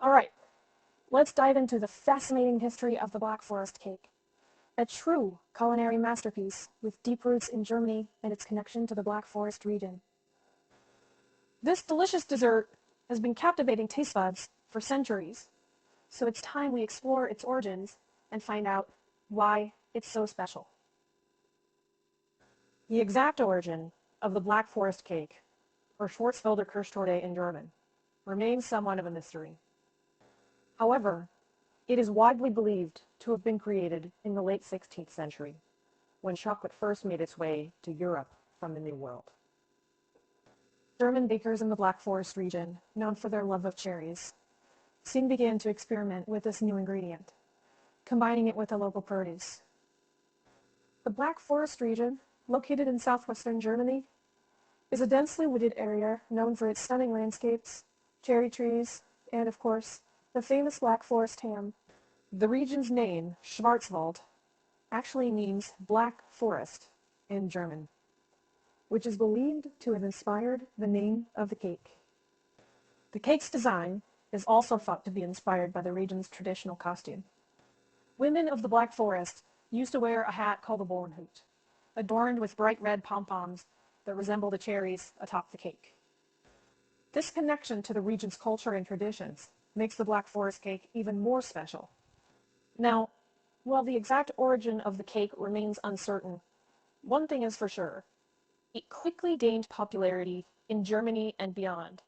Alright, let's dive into the fascinating history of the Black Forest cake. A true culinary masterpiece with deep roots in Germany and its connection to the Black Forest region. This delicious dessert has been captivating taste buds for centuries, so it's time we explore its origins and find out why it's so special. The exact origin of the Black Forest cake, or Schwarzwälder Kirschtorte in German, remains somewhat of a mystery. However, it is widely believed to have been created in the late 16th century, when chocolate first made its way to Europe from the New World. German bakers in the Black Forest region, known for their love of cherries, soon began to experiment with this new ingredient, combining it with the local produce. The Black Forest region, located in southwestern Germany, is a densely wooded area known for its stunning landscapes, cherry trees, and, of course, the famous Black Forest ham. The region's name, Schwarzwald, actually means Black Forest in German, which is believed to have inspired the name of the cake. The cake's design is also thought to be inspired by the region's traditional costume. Women of the Black Forest used to wear a hat called a Bornhut, adorned with bright red pom-poms that resemble the cherries atop the cake. This connection to the region's culture and traditions makes the Black Forest cake even more special. Now, while the exact origin of the cake remains uncertain, one thing is for sure. It quickly gained popularity in Germany and beyond.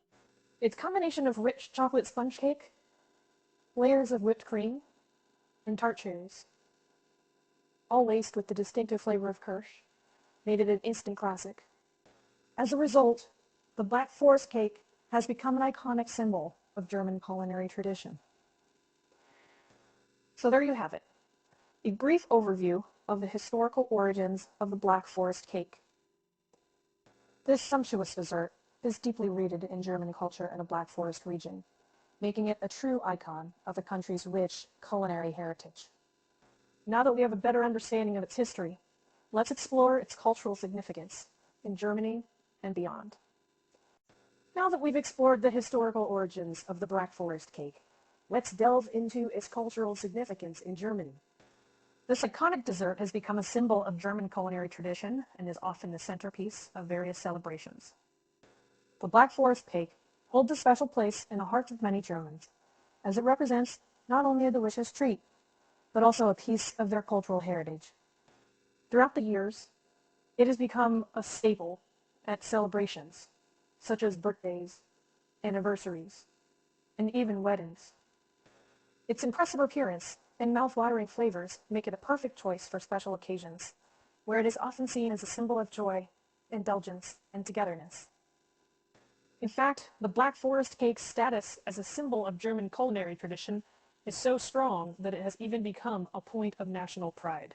Its combination of rich chocolate sponge cake, layers of whipped cream, and tart cherries, all laced with the distinctive flavor of kirsch, made it an instant classic. As a result, the Black Forest cake has become an iconic symbol of German culinary tradition. So there you have it, a brief overview of the historical origins of the Black Forest cake. This sumptuous dessert is deeply rooted in German culture and the Black Forest region, making it a true icon of the country's rich culinary heritage. Now that we have a better understanding of its history, let's explore its cultural significance in Germany and beyond. Now that we've explored the historical origins of the Black Forest cake, let's delve into its cultural significance in Germany. This iconic dessert has become a symbol of German culinary tradition and is often the centerpiece of various celebrations. The Black Forest cake holds a special place in the hearts of many Germans, as it represents not only a delicious treat, but also a piece of their cultural heritage. Throughout the years, it has become a staple at celebrations, such as birthdays, anniversaries, and even weddings. Its impressive appearance and mouth-watering flavors make it a perfect choice for special occasions, where it is often seen as a symbol of joy, indulgence, and togetherness. In fact, the Black Forest cake's status as a symbol of German culinary tradition is so strong that it has even become a point of national pride.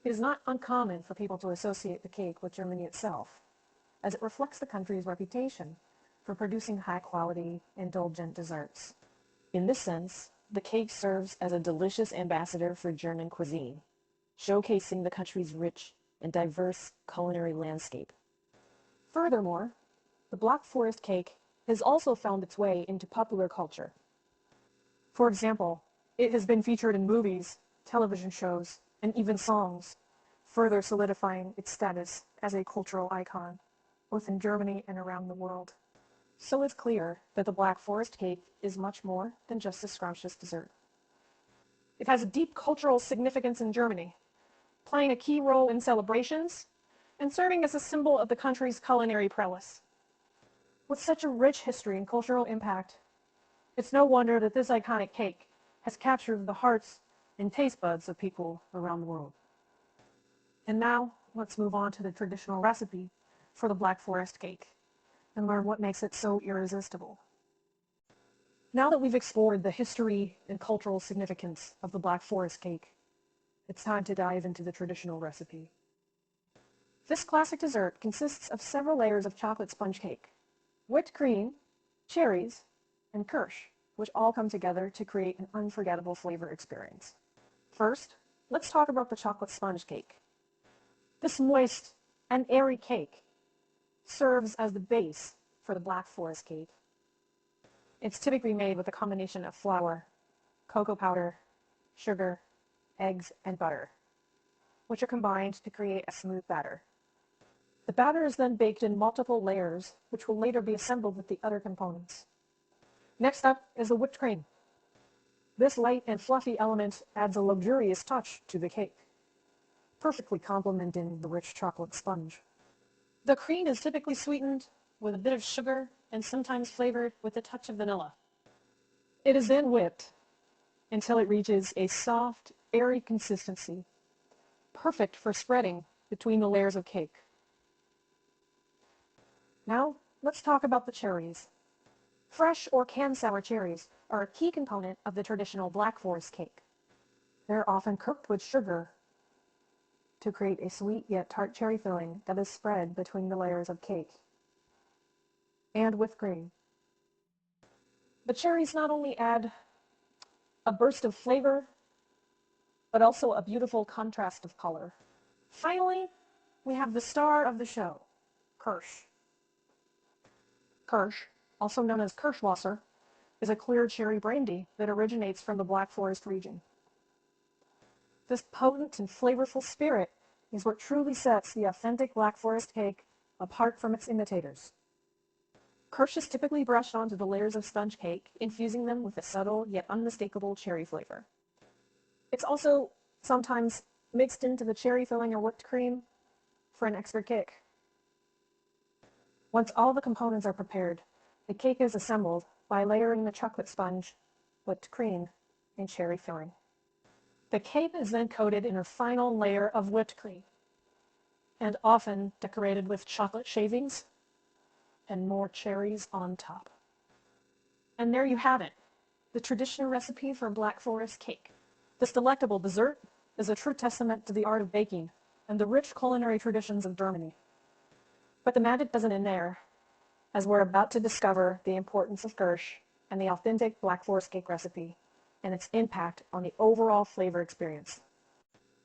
It is not uncommon for people to associate the cake with Germany itself, as it reflects the country's reputation for producing high-quality, indulgent desserts. In this sense, the cake serves as a delicious ambassador for German cuisine, showcasing the country's rich and diverse culinary landscape. Furthermore, the Black Forest cake has also found its way into popular culture. For example, it has been featured in movies, television shows, and even songs, further solidifying its status as a cultural icon, both in Germany and around the world. So it's clear that the Black Forest cake is much more than just a scrumptious dessert. It has a deep cultural significance in Germany, playing a key role in celebrations and serving as a symbol of the country's culinary prowess. With such a rich history and cultural impact, it's no wonder that this iconic cake has captured the hearts and taste buds of people around the world. And now, let's move on to the traditional recipe for the Black Forest cake and learn what makes it so irresistible. Now that we've explored the history and cultural significance of the Black Forest cake, it's time to dive into the traditional recipe. This classic dessert consists of several layers of chocolate sponge cake, whipped cream, cherries, and kirsch, which all come together to create an unforgettable flavor experience. First, let's talk about the chocolate sponge cake. This moist and airy cake serves as the base for the Black Forest cake. It's typically made with a combination of flour, cocoa powder, sugar, eggs, and butter, which are combined to create a smooth batter. The batter is then baked in multiple layers, which will later be assembled with the other components. Next up is the whipped cream. This light and fluffy element adds a luxurious touch to the cake, perfectly complementing the rich chocolate sponge. The cream is typically sweetened with a bit of sugar and sometimes flavored with a touch of vanilla. It is then whipped until it reaches a soft, airy consistency, perfect for spreading between the layers of cake. Now, let's talk about the cherries. Fresh or canned sour cherries are a key component of the traditional Black Forest cake. They're often cooked with sugar to create a sweet yet tart cherry filling that is spread between the layers of cake and with cream. The cherries not only add a burst of flavor, but also a beautiful contrast of color. Finally, we have the star of the show, kirsch. Kirsch, also known as Kirschwasser, is a clear cherry brandy that originates from the Black Forest region. This potent and flavorful spirit is what truly sets the authentic Black Forest cake apart from its imitators. Kirsch is typically brushed onto the layers of sponge cake, infusing them with a subtle yet unmistakable cherry flavor. It's also sometimes mixed into the cherry filling or whipped cream for an extra kick. Once all the components are prepared, the cake is assembled by layering the chocolate sponge, whipped cream, and cherry filling. The cake is then coated in a final layer of whipped cream, and often decorated with chocolate shavings and more cherries on top. And there you have it, the traditional recipe for Black Forest cake. This delectable dessert is a true testament to the art of baking and the rich culinary traditions of Germany. But the magic doesn't end there, as we're about to discover the importance of kirsch and the authentic Black Forest cake recipe and its impact on the overall flavor experience.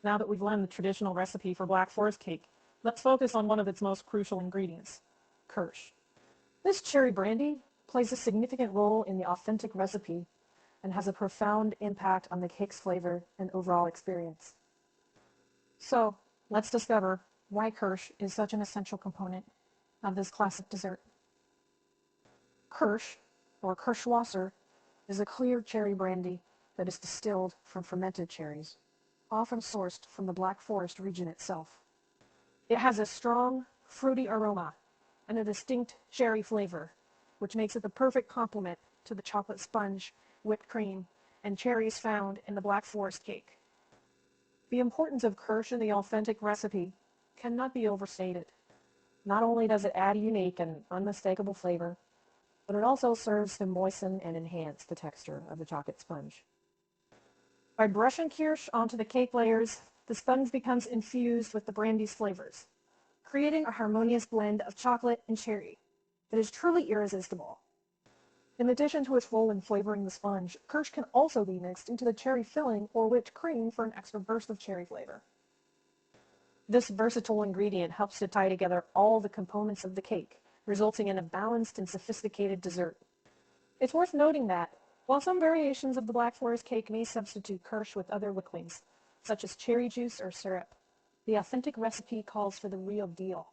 Now that we've learned the traditional recipe for Black Forest cake, let's focus on one of its most crucial ingredients, kirsch. This cherry brandy plays a significant role in the authentic recipe and has a profound impact on the cake's flavor and overall experience. So, let's discover why kirsch is such an essential component of this classic dessert. Kirsch, or Kirschwasser, is a clear cherry brandy that is distilled from fermented cherries, often sourced from the Black Forest region itself. It has a strong, fruity aroma and a distinct cherry flavor, which makes it the perfect complement to the chocolate sponge, whipped cream, and cherries found in the Black Forest cake. The importance of kirsch in the authentic recipe cannot be overstated. Not only does it add a unique and unmistakable flavor, but it also serves to moisten and enhance the texture of the chocolate sponge. By brushing kirsch onto the cake layers, the sponge becomes infused with the brandy's flavors, creating a harmonious blend of chocolate and cherry that is truly irresistible. In addition to its role in flavoring the sponge, kirsch can also be mixed into the cherry filling or whipped cream for an extra burst of cherry flavor. This versatile ingredient helps to tie together all the components of the cake, resulting in a balanced and sophisticated dessert. It's worth noting that, while some variations of the Black Forest cake may substitute kirsch with other liquids, such as cherry juice or syrup, the authentic recipe calls for the real deal.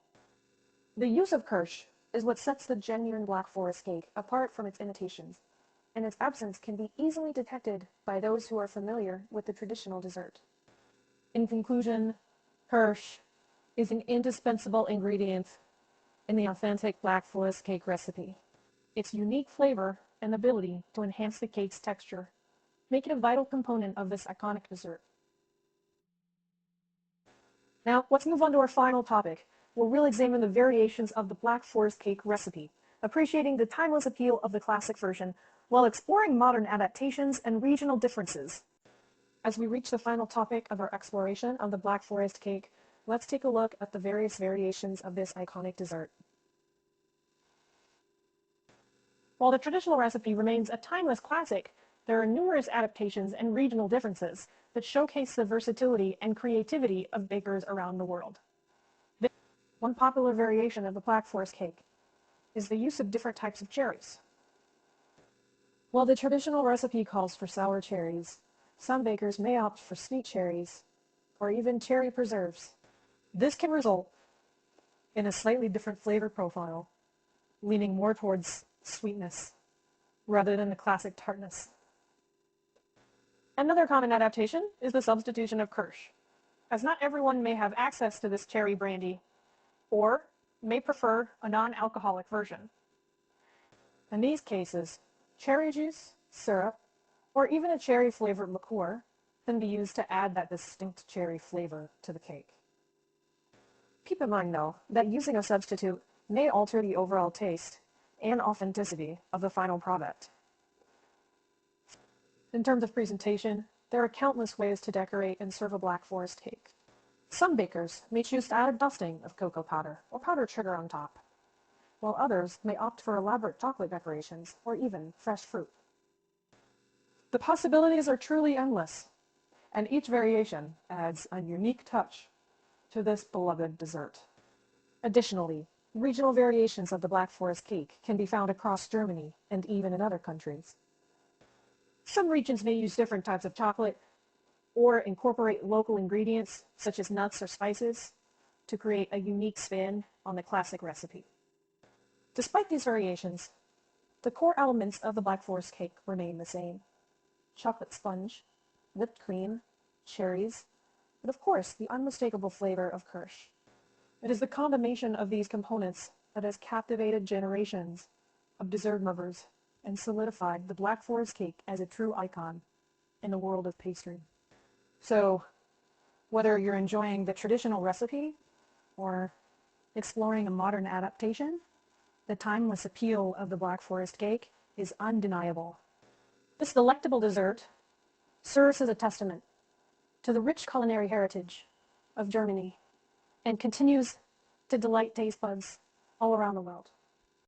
The use of kirsch is what sets the genuine Black Forest cake apart from its imitations, and its absence can be easily detected by those who are familiar with the traditional dessert. In conclusion, kirsch is an indispensable ingredient in the authentic Black Forest cake recipe. Its unique flavor and ability to enhance the cake's texture make it a vital component of this iconic dessert. Now, let's move on to our final topic, where we'll examine the variations of the Black Forest cake recipe, appreciating the timeless appeal of the classic version while exploring modern adaptations and regional differences. As we reach the final topic of our exploration of the Black Forest cake, let's take a look at the various variations of this iconic dessert. While the traditional recipe remains a timeless classic, there are numerous adaptations and regional differences that showcase the versatility and creativity of bakers around the world. One popular variation of the Black Forest cake is the use of different types of cherries. While the traditional recipe calls for sour cherries, some bakers may opt for sweet cherries or even cherry preserves. This can result in a slightly different flavor profile, leaning more towards sweetness rather than the classic tartness. Another common adaptation is the substitution of kirsch, as not everyone may have access to this cherry brandy or may prefer a non-alcoholic version. In these cases, cherry juice, syrup, or even a cherry-flavored liqueur can be used to add that distinct cherry flavor to the cake. Keep in mind, though, that using a substitute may alter the overall taste and authenticity of the final product. In terms of presentation, there are countless ways to decorate and serve a Black Forest cake. Some bakers may choose to add a dusting of cocoa powder or powdered sugar on top, while others may opt for elaborate chocolate decorations or even fresh fruit. The possibilities are truly endless, and each variation adds a unique touch to this beloved dessert. Additionally, regional variations of the Black Forest cake can be found across Germany and even in other countries. Some regions may use different types of chocolate or incorporate local ingredients such as nuts or spices to create a unique spin on the classic recipe. Despite these variations, the core elements of the Black Forest cake remain the same: chocolate sponge, whipped cream, cherries, and of course the unmistakable flavor of kirsch. It is the combination of these components that has captivated generations of dessert lovers and solidified the Black Forest cake as a true icon in the world of pastry. So, whether you're enjoying the traditional recipe or exploring a modern adaptation, the timeless appeal of the Black Forest cake is undeniable. This delectable dessert serves as a testament to the rich culinary heritage of Germany and continues to delight taste buds all around the world.